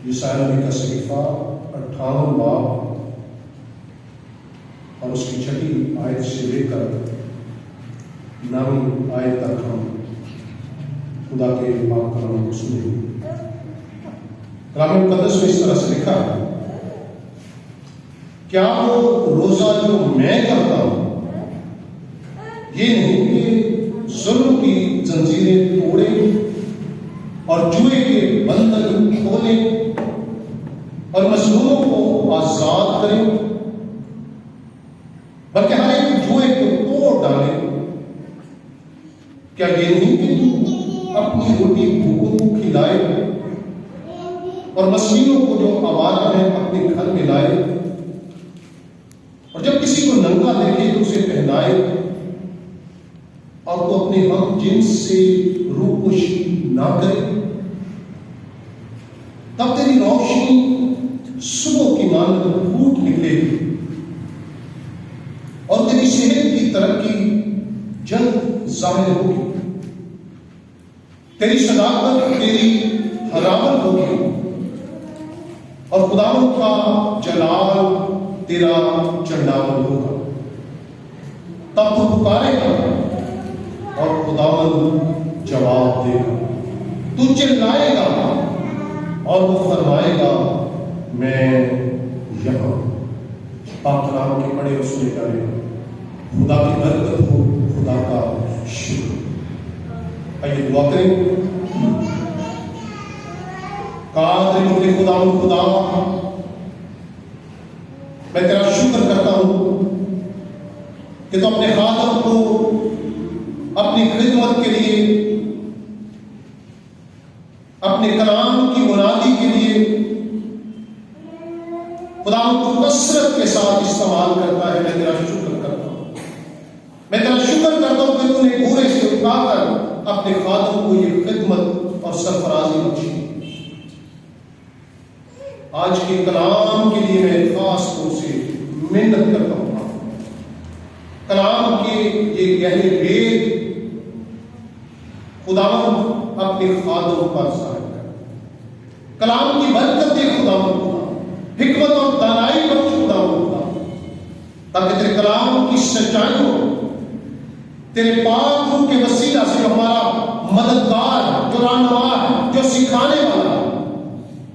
یسایا نبی کا صحیفہ 58 باب اور اس کی 6 آیت سے لے کر 9 آیت تک ہم خدا کے پاک کلام کو سنیں۔ کلام مقدس میں اس طرح سے لکھا ہے، کیا وہ روزہ جو میں کرتا ہوں یہ نہیں کہ ظلم کی زنجیریں توڑیں اور جوئے کے بندھن کھولیں اور مظلوموں کو آزاد کریں، بلکہ ہر ایک جوئے کو توڑ ڈالیں؟ کیا یہ نہیں کہ تو اپنی روٹی بھوکوں کو کھلائے اور مسکینوں کو جو آوارہ ہیں اپنے گھر میں لائے، اور جب کسی کو ننگا دیکھے تو اسے پہنائے، اور تو اپنے ہم جنس سے روپوشی نہ کرے؟ تب تیری روشنی صبح کی مانند پھوٹ نکلے گی اور تیری صحت کی ترقی جلد ظاہر ہوگی، تیری صداقت تیری حلاوت ہوگی اور خداوند کا جلال تیرا چنڈاول ہوگا۔ تب تو پکارے گا اور خداوند جواب دے گا، تو چلائے گا اور وہ فرمائے گا میں یہاں۔ پاک کلام کے پڑھے اور سنے جانے خدا کی برکت ہو، خدا کا شکر۔ آئیے دعا کریں۔ قادر مطلق خدا میں تیرا شکر کرتا ہوں کہ تو اپنے خادم کو اپنی خدمت کے لیے، اپنے کلام کی منادی کے لیے خدا کو کثرت کے ساتھ استعمال کرتا ہے۔ میں تیرا شکر کرتا ہوں، میں تیرا شکر کرتا ہوں کہ تو نے گورے سے اٹھا کر اپنے خادم کو یہ خدمت اور سرفرازی بخشی۔ آج کے کلام کے لیے میں خاص طور سے محنت کرتا ہوں، کلام کے یہ گہرے وید خداوند اپنے خادم پر ظاہر کر، کلام کی برکت دے خداوند خدا، حکمت اور دانائی بخش خداوند خدا، تاکہ تیرے کلام کی سچائیوں تیرے پاک روح کے وسیلہ سے ہمارا مددگار، جو رہنما ہے، جو سکھانے والا ہے،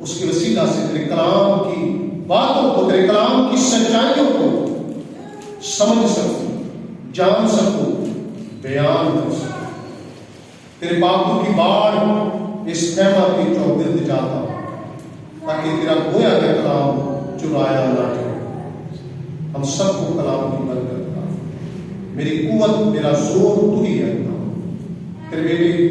اس کے وسیلہ سے تیرے کلام کی باتوں کو، تیرے کلام کی سچائیوں کو سمجھ سکوں، جان سکوں، بیان کر سکوں۔ تیرے پاکوں کی باڑ اس خیمہ کے چوگرد جاتا تاکہ تیرا گویا کا کلام چرایا نہ جائے۔ ہم سب کو کلام کی برکت کا، میری قوت میرا زور تو ہی ہے اللہ، تیرے بیٹے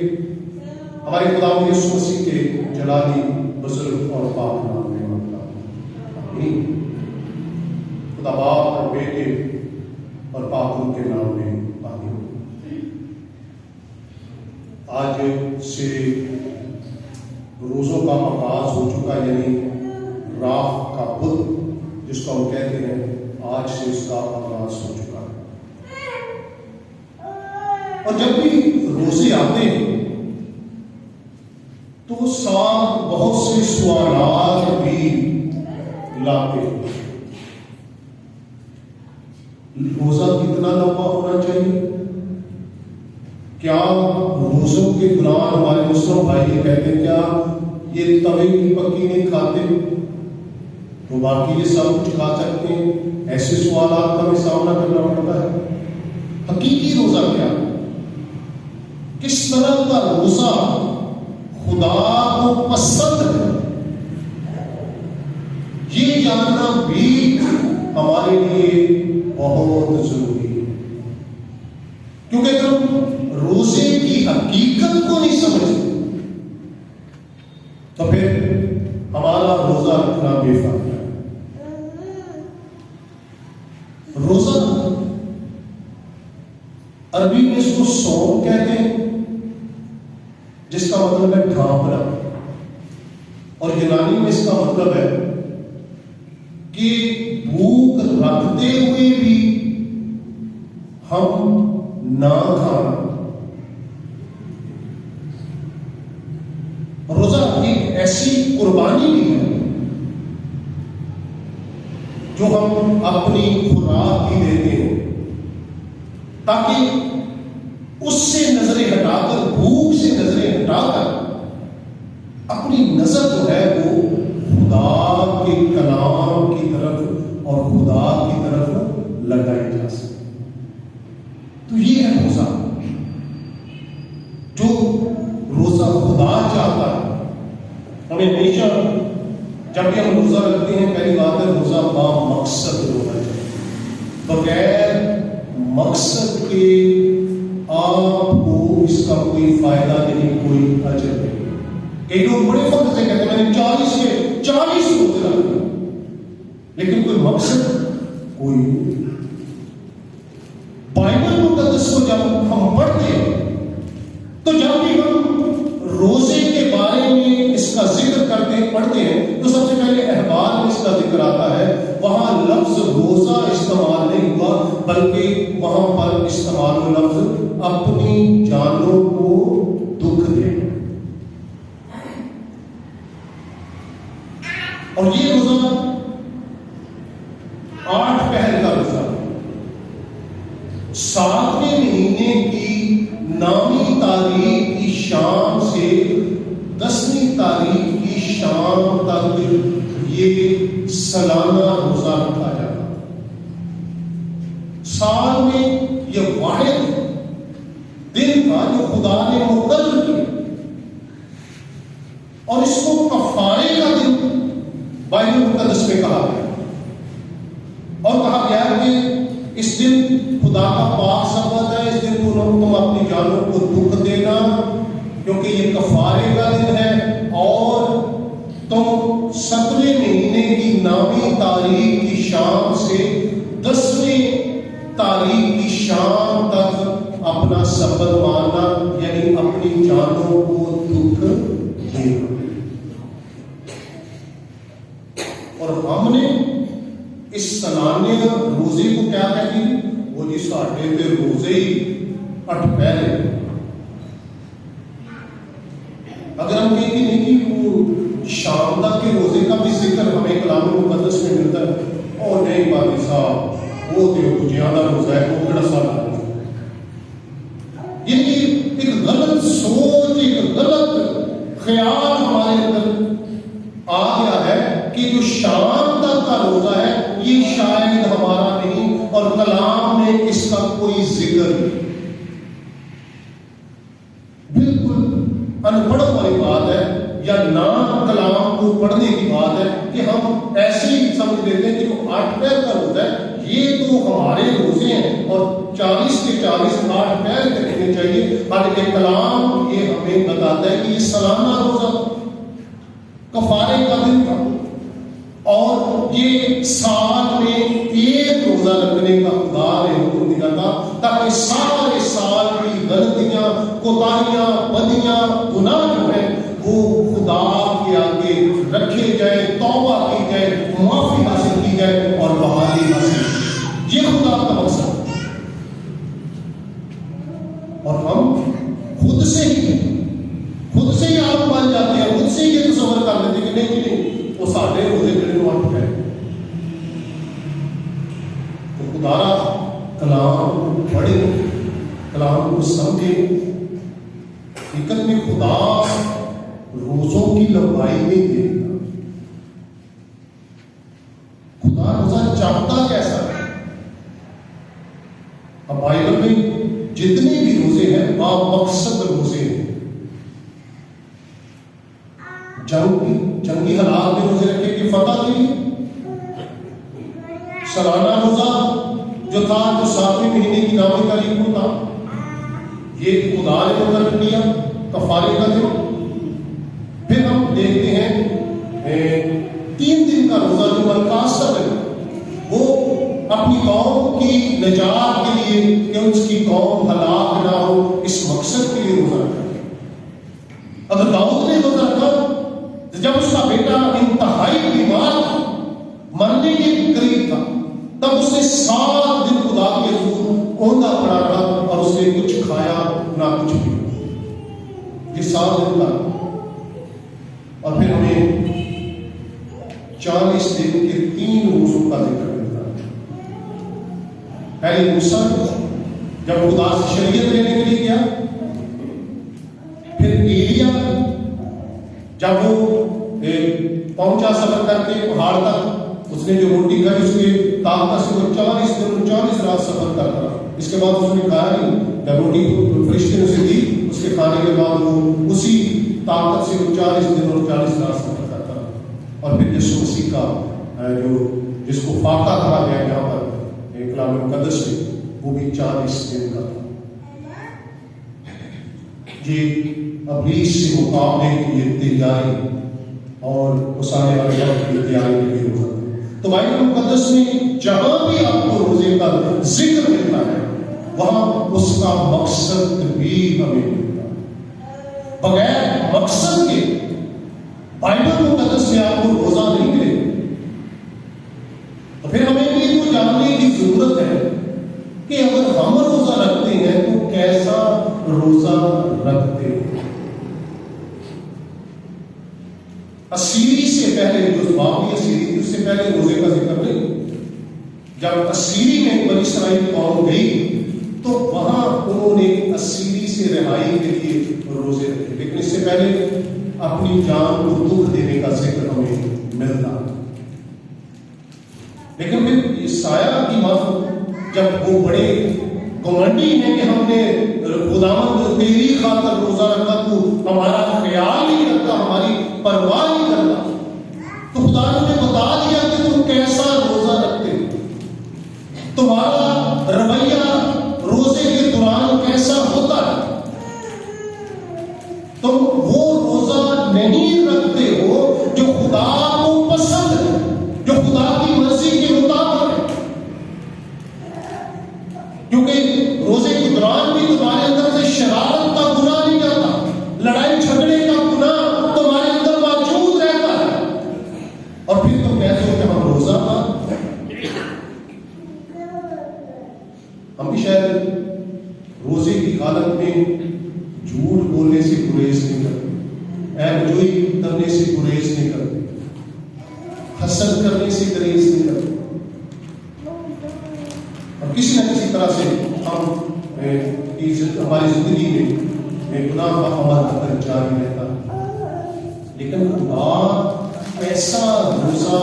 ہمارے خدا یسوع مسیح کے جلالی بزرگ اور پاک نام میں مانگتا ہوں، آمین۔ خدا باپ اور بیٹے اور پاک ان کے نام میں آمین۔ آج سے روزوں کا آغاز ہو چکا، یعنی راہ کا بدھ جس کو ہم کہتے ہیں، آج سے اس کا آغاز ہو چکا ہے۔ اور جب بھی روزے آتے ہیں تو ساتھ بہت سے سوالات بھی لاتے ہیں۔ روزہ کتنا لمبا ہونا چاہیے؟ کیا روزوں کے دوران ہمارے مسلم بھائی کہتے ہیں کیا یہ توے کی پکی نہیں کھاتے تو باقی یہ سب کچھ کھا سکتے ہیں؟ ایسے سوالات کا ہمیں سامنا کرنا پڑتا ہے۔ حقیقی روزہ کیا ہے؟ کس طرح کا روزہ خدا کو پسند ہے، یہ جاننا بھی ہمارے لیے بہت ضروری ہے، کیونکہ اگر ہم روزے کی حقیقت کو نہیں سمجھتے تو پھر ہمارا روزہ رکھنا بے فائدہ ہے۔ روزہ عربی میں اس کو صوم کہتے ہیں، جس کا مطلب ہے ڈھانپنا، اور یونانی میں اس کا مطلب ہے کہ بھوک رکھتے ہوئے بھی ہم نہ کھانا۔ روزہ ایک ایسی قربانی بھی ہے جو ہم اپنی خوراک کی دیتے ہیں، تاکہ اس سے نظریں ہٹا کر، بھوک سے نظریں ہٹا کر اپنی نظر جو ہے وہ خدا کے کلام کی طرف اور خدا کی طرف لگائی جا سکے۔ تو یہ ہے روزہ، جو روزہ خدا چاہتا ہے۔ ہمیں ہمیشہ جب بھی ہم روزہ رکھتے ہیں، پہلی بات ہے روزہ با مقصد ہونا چاہیے، بغیر مقصد کے آپ کو اس کا کوئی فائدہ نہیں، کوئی اجر نہیں۔ کئی لوگ بڑے فخر سے کہتے ہیں میں نے 40 روزے رکھے، لیکن کوئی مقصد کوئی نہیں۔ بائبل مقدس کو جب ہم پڑھتے ہیں تو جب بھی ہم روزے کے بارے میں اس کا ذکر پڑھتے ہیں تو سب سے پہلے احوال میں اس کا ذکر آتا ہے۔ وہاں لفظ روزہ استعمال نہیں ہوا، بلکہ وہاں پر استعمال ہوا لفظ اپنی جانوں کو دکھ دے۔ اور یہ روزہ 8 پہر کا روزہ 7ویں مہینے کی 9ویں تاریخ کی شام سے 10ویں تاریخ کی شام تک یہ سالانہ روزہ رکھا جاتا ہے۔ سال میں یہ واحد دن تھا جو خدا نے مقرر کیا، اور اس کو کفارے کا دن بائبل مقدس میں کہا گیا، اور کہا گیا کہ اس دن خدا کا پاک سبت ہے، اس دن تم اپنی جانوں کو دکھ دینا، کیونکہ یہ کفارے کا دن ہے، اور تم 7ویں مہینے کی 9ویں تاریخ کی شام سے 10ویں تاریخ کی شام تک اپنا سبت ماننا، یعنی اپنی جانوں کو دکھ دینا۔ اور ہم نے اس سالانہ روزے کو کیا کہتے ہیں؟ وہ جی ساڈے تے روزے ہی 8 پہر۔ اگر ہم کہیں گے نہیں کہ وہ شام تک کے روزے کا بھی ذکر ہمیں کلام مقدس میں ملتا ہے، اور نہیں بابی صاحب وہ تو زیادہ روزہ ہے، وہ کڑا سالہ ہے۔ یعنی ایک غلط سوچ، ایک غلط خیال ہمارے اندر آ گیا ہے کہ جو شام تک کا روزہ ہے یہ شاید ہمارا نہیں، اور کلام میں اس کا کوئی ذکر نہیں۔ بالکل ان پڑھ والی بات ہے، یا نہ کلام کو پڑھنے کی بات ہے کہ ہم ایسے ہی سمجھ لیتے ہیں کہ جو 8 پہر کا روزہ ہے یہ تو ہمارے روزے ہیں، اور 40 کے 40 8 پہر کرنے چاہیے، حالانکہ کلام یہ ہمیں بتاتا ہے کہ یہ سالانہ روزہ کفارے کا دن تھا، اور یہ سال میں ایک روزہ رکھنے کا خدا نے حکم دیا تھا، تاکہ سارے سال کی غلطیاں، کوتاہیاں، بدیاں، گناہ جو ہیں وہ خدا کے آگے رکھے جائے، توبہ کی جائے، معافی حاصل کی جائے اور بحالی حاصل کی جائے۔ یہ خدا کا مقصد ہے، اور ہم خود سے ہی آپ مان جاتے ہیں، خود سے ہی یہ تصور کر لیتے کہ نہیں وہ ساڈے روزے جڑے نو 8 ہے۔ تو خدا را کلام کو پڑھے، کلام کو سمجھے۔ حقیقت میں خدا روزوں کی لمبائی نہیں دیکھتا، خدا روزہ چاہتا کیسا ہے۔ اب بائبل میں جتنے بھی روزے ہیں با مقصد روزے ہیں۔ جنگی حالات میں روزے رکھے کی فتح کے لیے، سالانہ روزہ جو تھا جو 7ویں مہینے کی 9ویں تاریخ کو تھا، یہ خدا نے مقرر کیا کفارے کا دن۔ پھر ہم دیکھتے ہیں 3 دن کا روزہ جو ملکاس کا ہے، وہ اپنی قوم کی نجات کے لیے کہ اس کی قوم ہلاک نہ ہو، اس مقصد کے لیے روزہ رکھا۔ اگر داؤد نے روزہ رکھا جب اس کا بیٹا انتہائی بیمار تھا، مرنے کے قریب تھا، تب اس نے 7 دن خدا کے حضور اوندا پڑا رہا، اور اس نے کچھ کھایا نہ کچھ پیا۔ یہ 7 دن کا، اور پھر ہمیں 40 دن کے 3 روزوں کا ذکر ہے۔ پہلے موسیٰ جب خدا سے شریعت لینے کے لیے گیا، پھر ایلیا جب وہ پہنچا سفر کر کے پہاڑ تک، اس نے جو روٹی کھائی اس کے طاقت سے وہ 40 دن 40 رات سفر کرتا رہا۔ اس کے بعد اس نے کہا نہیں، جب روٹی فرشتے نے اسے دی، اس کے کھانے کے بعد وہ اسی طاقت سے وہ 40 دن اور 40 رات سفر کرتا رہا۔ اور پھر یسوع مسیح کا جو جس کو فاقہ کہا گیا یہاں پر کلام مقدس میں، وہ بھی 40 دن کا تھا۔ یہ ابلیس سے مقابلے کی یہ تیاری اور اس آنے والے وقت کی تیاری کے لیے ہوتا ہے۔ تو بائبل مقدس میں جہاں بھی آپ کو روزے کا ذکر ملتا ہے، وہاں اس کا مقصد بھی ہمیں ملتا ہے۔ بغیر مقصد کے بائبل مقدس میں آپ کو روزہ نہیں ملے گا۔ تو پھر ہمیں یہ تو جاننے کی ضرورت ہے کہ اگر ہم روزہ رکھتے ہیں تو کیسا روزہ رکھتے ہیں۔ اسیری سے پہلے جو بابلی اسیری تھی، اس سے پہلے روزے کا ذکر نہیں۔ جب اسیری میں بنی اسرائیل قوم گئی تو وہاں انہوں نے اسیری سے رہائی کے لیے روزے رکھے، لیکن اس سے پہلے اپنی جان کو دکھ دینے کا ذکر ہمیں ملتا۔ لیکن پھر عیسایہ کی بات، جب وہ بڑے گھمنڈی ہیں کہ ہم نے خداوند تیری خاطر روزہ رکھا، تو ہمارا خیال نہیں رکھتا، ہماری پرواہ نہیں کرتا، تو خدا نے بتا دیا کہ تم کیسا روزہ رکھتے ہو، تمہارا رویہ روزے کے دوران کیسا ہوتا ہے۔ تم وہ روزہ نہیں رکھتے ہو جو خدا کو پسند ہے، جو خدا کی مرضی کے مطابق ہے، کیونکہ روزے کے دوران بھی تمہارے اندر سے شرارت کا گناہ نہیں جاتا، لڑائی جھگڑے کا گناہ تمہارے اندر موجود رہتا ہے، اور پھر تم کہتے ہو کہ ہم روزہ ہم بھی شاید روزے کی حالت میں جھوٹ بولنے سے گریز نہیں کرتے، عیب جوئی کرنے سے گریز نہیں کرتے، حسد کرنے سے گریز نہیں کرتے، اور کسی نہ کسی طرح سے ہم ہماری زندگی میں گناہ کا عمل جاری رہتا ہے۔ لیکن خدا ایسا روزہ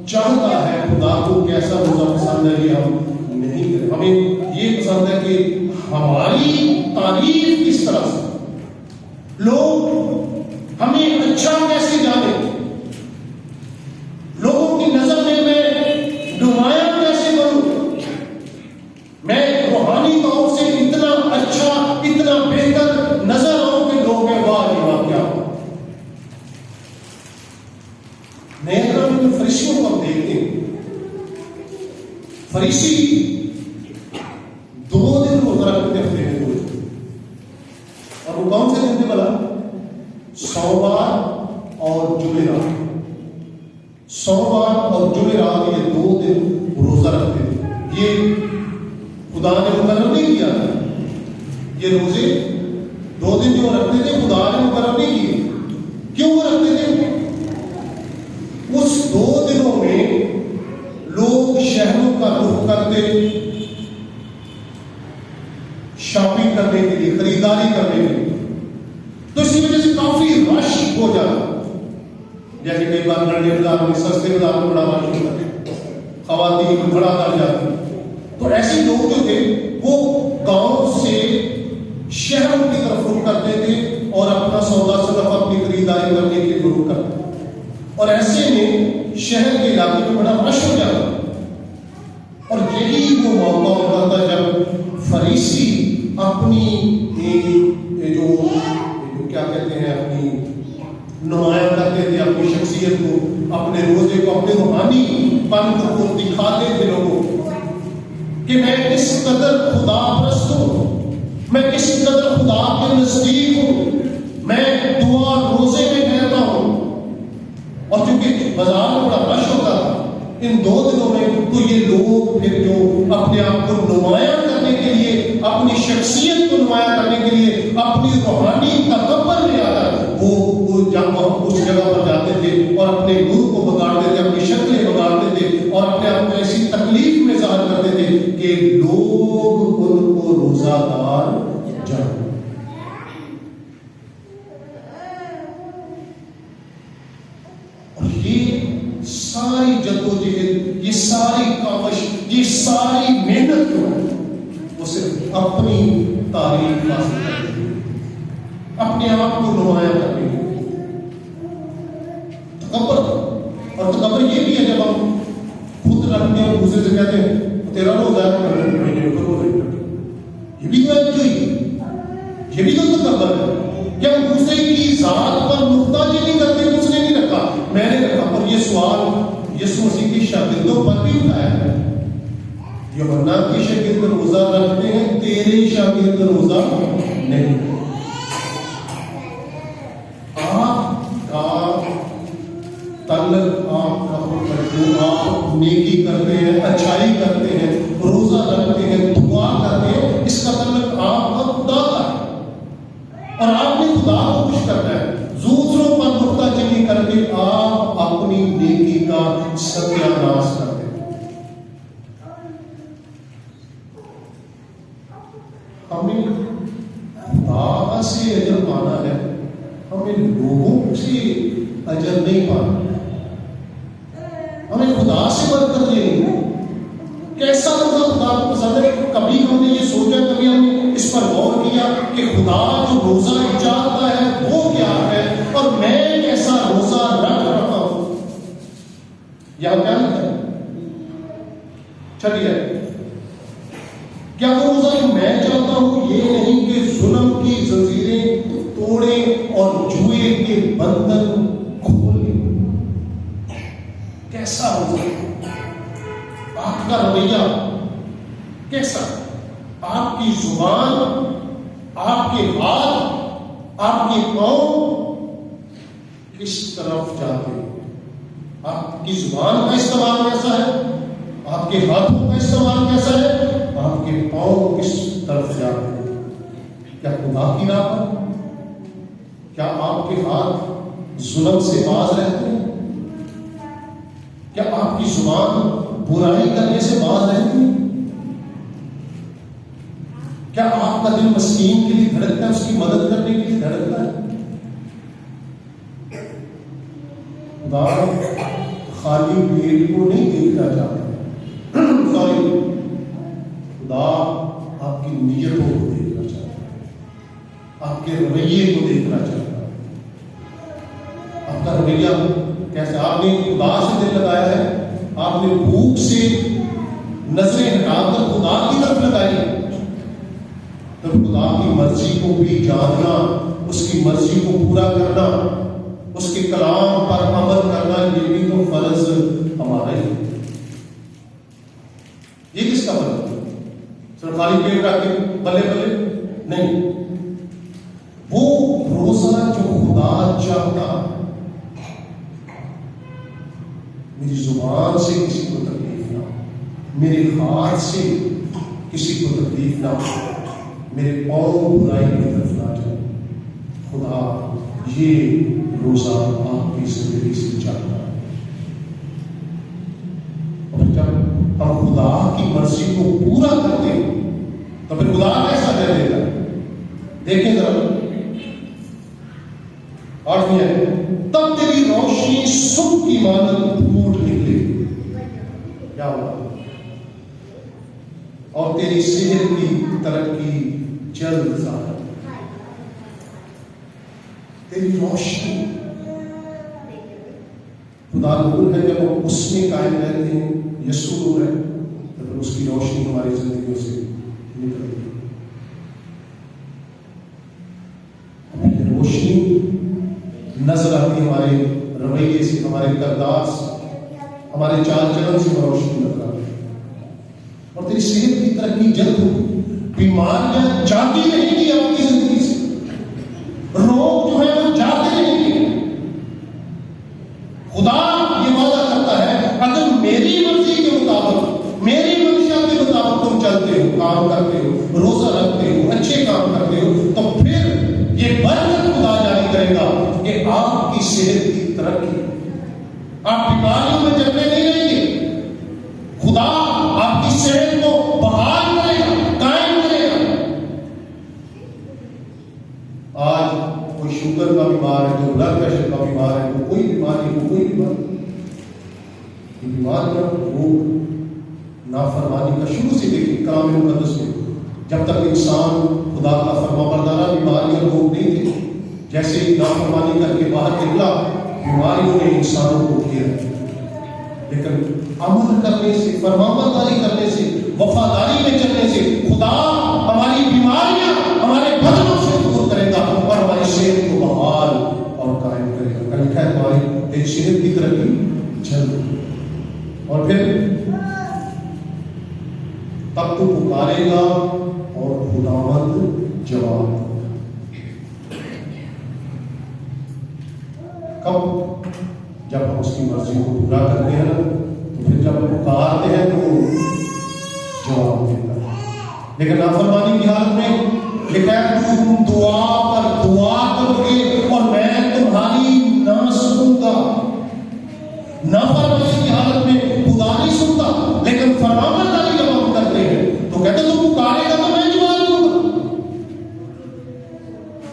چاہتا ہے، خدا کو کیسا روزہ پسند ہے یہ ہم نہیں کریں۔ ہمیں یہ پسند ہے کہ ہماری تعریف کس طرح سے، لوگ ہمیں اچھا کیسے جانے، لوگوں کی نظر میں نمایاں کیسے بنوں، میں روحانی طور سے اتنا اچھا اتنا بہتر نظر آؤں کہ لوگ میں واہ یہ واہ کیا ہو۔ نئے نام میں فریسیوں کو ہم دیکھتے ہیں، فریسی 2 دن روزہ رکھتے ہفتے میں، اور وہ کون سے دن تھے بلا؟ سوموار اور جمعرات۔ سوموار اور جمعرات یہ 2 دن روزہ رکھتے تھے۔ یہ خدا نے مقرر نہیں کیا تھا، یہ روزے 2 دن جو رکھتے تھے خدا نے مقرر نہیں کیے۔ کیوں وہ رکھتے تھے؟ اس 2 دنوں میں لوگ شہروں کا رخ کرتے، شاپنگ کرنے کے لیے، خریداری کرنے کے لیے، تو اسی وجہ سے کافی رش ہو جاتا۔ جیسے کئی بار لڑنے بازار میں، سستے بازار میں بڑا رش ہوتا ہے، خواتین بڑا کر جاتی۔ تو ایسے لوگ جو تھے وہ گاؤں سے شہروں کی طرف رخ کرتے تھے اور اپنا سودا صرف اپنی خریداری کرنے کے لیے رخ کرتے تھے، اور ایسے میں شہر کے علاقے میں بڑا رش ہو جاتا۔ اور یہی وہ موقع ہوتا تھا جب فریسی اپنی جو کیا کہتے ہیں اپنی نمایاں کرتے تھے، اپنی شخصیت کو، اپنے روزے کو، اپنے روحانی پن کو دکھاتے تھے لوگوں کہ میں کس قدر خدا پرست ہوں، میں کس قدر خدا کے نزدیک ہوں، میں دعا روزے میں کہتا ہوں۔ اور چونکہ بازار میں بڑا رش ہوتا تھا ان 2 دنوں میں، تو یہ لوگ پھر جو اپنے آپ کو نمایاں کرنے کے لیے، اپنی شخصیت کو نمایاں کرنے کے لیے، اپنی روحانی تکبر میں آ کر وہ جب اس جگہ پر جاتے تھے اور اپنے نور کو بگاڑتے تھے، اپنی شکلیں بگاڑتے تھے، اور اپنے آپ کو ایسی تکلیف میں ظاہر کرتے تھے کہ ساری جدوجہد، یہ ساری کاوش، یہ ساری محنت جو ہے وہ صرف اپنی تعریف حاصل کرنے کے لیے، اپنے آپ کو نمایاں کرنے کے لیے۔ تکبر، اور تکبر یہ بھی ہے جب ہم خود رکھتے ہیں دوسرے سے کہتے ہیں تیرا روزہ ہے، یہ بھی تو ہے، یہ بھی تو تکبر ہے کہ ہم دوسرے کی ذات پر محتاجی نہیں کرتے، اس نے نہیں رکھا میں نے رکھا۔ اور یہ سوال یسوع مسیح کی شاگردوں پر بھی اٹھایا ہے، یوحنا کے شاگرد روزہ رکھتے ہیں، تیرے شاگرد روزہ نہیں۔ آپ کا تعلق، آپ کا جو آپ نیکی کرتے ہیں، اچھائی کرتے ہیں، روزہ رکھتے ہیں، دعا کرتے ہیں، اس کا تعلق آپ کا خدا کا ہے، اور آپ نے خدا کو خوش کرنا ہے۔ دوسروں پر محتاجی نہیں کر کے آپ اپنی نیکی کا ستیہ ناش کرتے ہیں۔ ہمیں خدا سے اجر پانا ہے، ہمیں لوگوں سے اجر نہیں پانا، ہمیں خدا سے برکت لینی ہے۔ کیسا روزہ خدا کو پسند ہے؟ کبھی ہم نے یہ سوچا، کبھی ہم نے اس پر غور کیا کہ خدا جو روزہ چاہتا ہے وہ کیا ہے، اور میں کیسا روزہ رکھ رہا ہوں؟ یا کیا ہے؟ چلیے، کیا وہ روزہ جو میں چاہتا ہوں یہ نہیں کہ ظلم کی زنجیریں توڑے اور جوئے کے بندھن کھولے؟ کیسا روزہ؟ آپ کا رویہ کیسا؟ آپ کی زبان، آپ کے ہاتھ، آپ کے پاؤں کس طرف جاتے ہیں؟ آپ کی زبان کا استعمال کیسا ہے؟ آپ کے ہاتھوں کا استعمال کیسا ہے؟ آپ کے پاؤں کس طرف جاتے ہیں؟ کیا خدا کی راہ پر؟ کیا آپ کے ہاتھ ظلم سے باز رہتے ہیں؟ کیا آپ کی زبان برائی کرنے سے باز رہتی ہے؟ کیا آپ کا دل مسکین کے لیے دھڑکتا ہے، اس کی مدد کرنے کے لیے دھڑکتا ہے؟ خدا خالی پیٹ کو نہیں دیکھنا چاہتا، سوری، خدا آپ کی نیتوں کو دیکھنا چاہتا ہے، آپ کے رویے کو دیکھنا چاہتا ہے۔ آپ کا رویہ کیسے؟ آپ نے خدا سے دل لگایا ہے، آپ نے بھوک سے نظریں ہٹا کر خدا کی طرف لگائی، تو خدا کی مرضی کو بھی جاننا، اس کی مرضی کو پورا کرنا، اس کے کلام پر عمل کرنا، یہ بھی تو فرض ہمارا ہی۔ یہ کس کا فرض ہے؟ صرف خالی پیٹ رکھ کے بلے بلے نہیں، وہ روزہ جو خدا چاہتا ہے، میری زبان سے کسی کو تکلیف نہ ہو، میرے ہاتھ سے کسی کو تکلیف نہ ہو، میرے پاؤں برائی کی طرف نہ جائے۔ خدا یہ روزہ آپ کی زندگی سے چاہتا ہے، اور جب ہم خدا کی مرضی کو پورا کرتے ہیں تو پھر خدا کیسا دے دے گا؟ دیکھیں ذرا 8ویں ہے، تب تیری روشنی صبح کی مانند پھوٹ نکلے گی، کیا ہوا؟ اور تیری صحت کی ترقی جلد ظاہر، تیری روشنی، خدا نور ہے، جب ہم اس میں قائم رہتے ہیں، یسوع نور ہے، تو پھر اس کی روشنی ہماری زندگیوں سے نکلتی ہے۔ روشنی نظر آتی ہمارے رویے سے، ہمارے کردار سے، ہمارے چال چلن سے روشنی نظر آتی ہے۔ اور تیری صحت کی ترقی جلد ہوگی، بیماریاں جاتی رہیں گی آپ کی زندگی سے، روگ جو ہے وہ جاتے رہیں گے۔ خدا یہ وعدہ کرتا ہے، اگر میری مرضی کے مطابق، میری منشا کے مطابق تم چلتے ہو، کام کرتے ہو، روزہ رکھتے ہو، اچھے کام کرتے ہو، تو پھر یہ برکت خدا جاری کرے گا کہ آپ کی صحت کی ترقی، آپ بیماریوں میں جکڑے نہیں رہیں گے، خدا آپ کی صحت کو بحال کرے گا، قائم کرے گا۔ آج کوئی شوگر کا بیمار ہے، جو بلڈ پریشر کا بیمار ہے، کوئی بیماری ہو، کوئی بیماری، یہ بیماریاں روگ نافرمانی کا شروع سے دیکھیں کلام مقدس میں جب تک انسان خدا کا فرما بردارہ بیماریاں روگ نہیں تھے، جیسے ہی نافرمانی کر کے باہر نکلا بیماریوں نے انسانوں کو گھیرا، لیکن عمل کرنے سے، فرمانبرداری کرنے سے، وفاداری میں چلنے سے خدا ہماری بیماریاں ہمارے بدنوں سے دور کرے گا اور ہماری صحت کو بحال اور قائم کرے گا۔ کل لکھا ہے ہماری ایک صحت کی ترقی جلد، اور پھر تب تو پکارے گا اور خداوند جواب۔ کب؟ جب ہم اس کی مرضی کو پورا کرتے ہیں تو پھر جب پکارتے ہیں تو وہ جواب دیتا ہے۔ لیکن نافرمانی کی حالت میں لکھا ہے تم دعا پر دعا کرو گے اور میں تمہاری نہ سنوں گا۔ نافرمانی کی حالت میں خدا نہیں سنتا، لیکن فرمانبرداری جب ہم کرتے ہیں تو کہتے تو پکارے گا تو میں جواب دوں گا،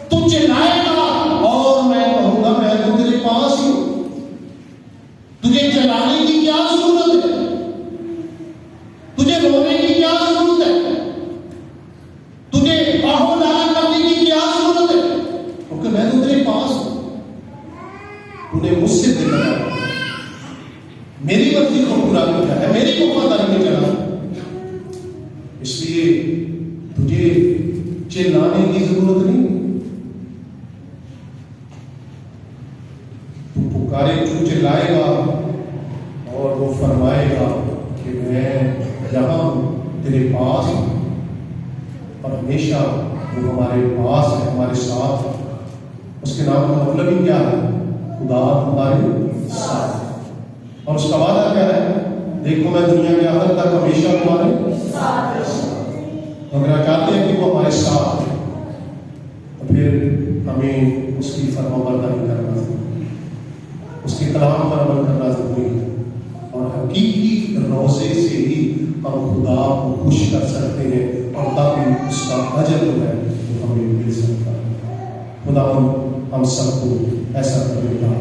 تو چلائے گا اور میں کہوں گا میں تو تیرے پاس ہی ہوں۔ تجھے چلانے کی کیا ضرورت ہے؟ تجھے رونے کی کیا ضرورت ہے؟ تجھے آہو لاغا کرنے کی کیا ضرورت ہے؟ کیونکہ میں تو تیرے پاس ہوں، تو نے مجھ سے دل لگایا، میری مرضی کو پورا کیا ہے، میری وفاداری میں چلا، اس لیے تجھے چلانے کی ضرورت نہیں۔ تو پکارے تو چلائے گا اور وہ فرمائے گا کہ میں یہاں تیرے پاس ہوں، اور ہمیشہ وہ ہمارے پاس ہے، ہمارے ساتھ ہے۔ اس کے نام کا مطلب ہی کیا ہے؟ خدا ہمارے ساتھ ہے۔ اور اس کا وعدہ کیا ہے؟ دیکھو میں دنیا کے آخر تک ہمیشہ تمہارے ساتھ۔ اگر آپ چاہتے ہیں کہ وہ ہمارے ساتھ ہے تو پھر ہمیں اس کی فرمانبرداری کرنا ضروری ہے، اس کے کلام پر عمل کرنا ضروری ہے، اور حقیقی روزے سے ہی ہم خدا کو خوش کر سکتے ہیں، اور تب اس کا اجر جو ہے وہ ہمیں مل سکتا ہے۔ خدا ہم سب کو ایسا کرے گا۔